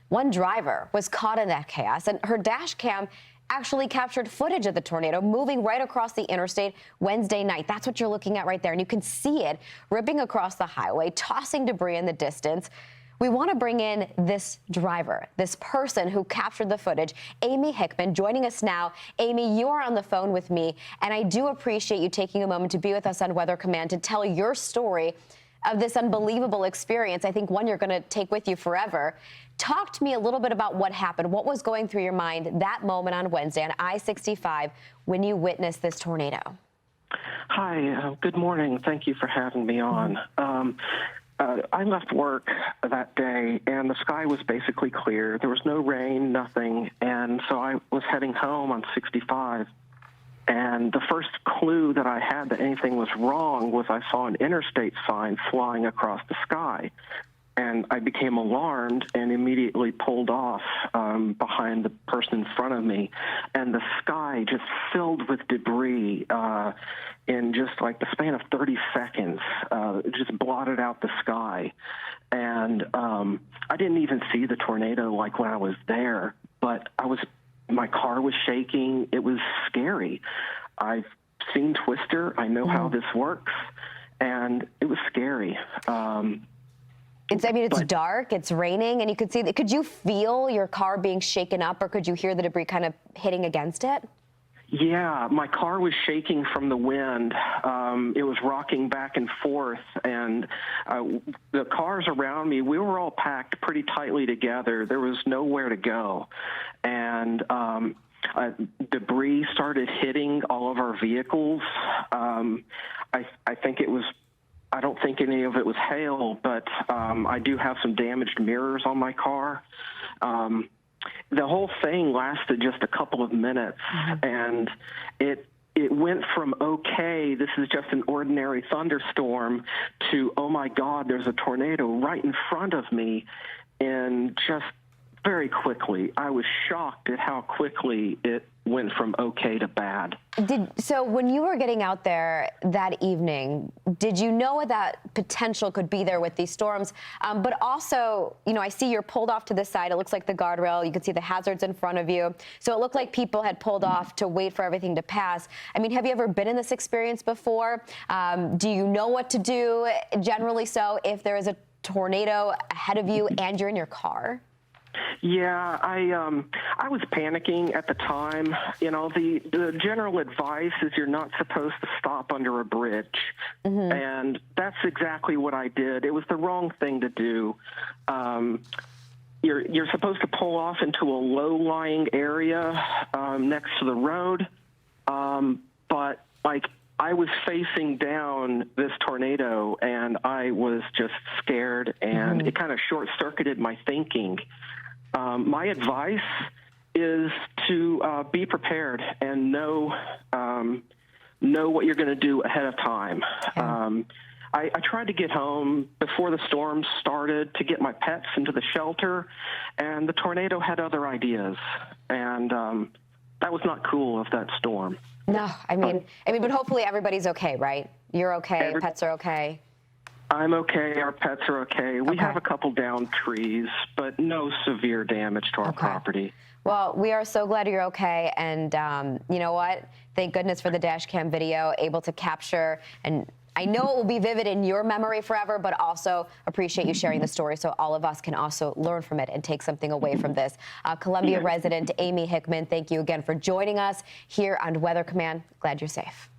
One driver was caught in that chaos, and her dash cam actually captured footage of the tornado moving right across the interstate Wednesday night. That's what you're looking at right there, and you can see it ripping across the highway, tossing debris in the distance. We want to bring in this driver, this person who captured the footage, Amy Hickman, joining us now. Amy, you are on the phone with me, and I do appreciate you taking a moment to be with us on Weather Command to tell your story of this unbelievable experience. I think one you're going to take with you forever. Talk to me a little bit about what happened. What was going through your mind that moment on Wednesday on I-65 when you witnessed this tornado? Hi, good morning. Thank you for having me on. I left work that day, and the sky was basically clear. There was no rain, nothing, and so I was heading home on 65. And the first clue that I had that anything was wrong was I saw an interstate sign flying across the sky. And I became alarmed and immediately pulled off behind the person in front of me. And the sky just filled with debris in just like the span of 30 seconds. It just blotted out the sky. And I didn't even see the tornado like when I was there, but my car was shaking. It was scary. I've seen Twister. I know how this works. And it was scary. It's dark, it's raining, and you could see that. Could you feel your car being shaken up, or could you hear the debris kind of hitting against it? Yeah, my car was shaking from the wind. It was rocking back and forth, and the cars around me, we were all packed pretty tightly together. There was nowhere to go. And debris started hitting all of our vehicles. I think it was, I don't think any of it was hail, but I do have some damaged mirrors on my car. The whole thing lasted just a couple of minutes, and it went from, okay, this is just an ordinary thunderstorm, to, oh my God, there's a tornado right in front of me, and just very quickly. I was shocked at how quickly it went from okay to bad. So when you were getting out there that evening, did you know what that potential could be there with these storms? But also, you know, I see you're pulled off to the side. It looks like the guardrail. You can see the hazards in front of you. So it looked like people had pulled off to wait for everything to pass. I mean, have you ever been in this experience before? Do you know what to do, generally so, if there is a tornado ahead of you and you're in your car? Yeah, I was panicking at the time. You know, the general advice is you're not supposed to stop under a bridge. And that's exactly what I did. It was the wrong thing to do. You're supposed to pull off into a low-lying area next to the road. But, like, I was facing down this tornado, and I was just scared, and it kind of short-circuited my thinking. My advice is to be prepared and know what you're going to do ahead of time. I tried to get home before the storm started to get my pets into the shelter, and the tornado had other ideas, and that was not cool of that storm. No, I mean, but hopefully everybody's okay, right? You're okay, pets are okay. I'm okay. Our pets are okay. We have a couple downed trees, but no severe damage to our property. Well, we are so glad you're okay. And you know what? Thank goodness for the dash cam video, able to capture. And I know it will be vivid in your memory forever, but also appreciate you sharing the story so all of us can also learn from it and take something away from this. Columbia resident Amy Hickman, thank you again for joining us here on Weather Command. Glad you're safe.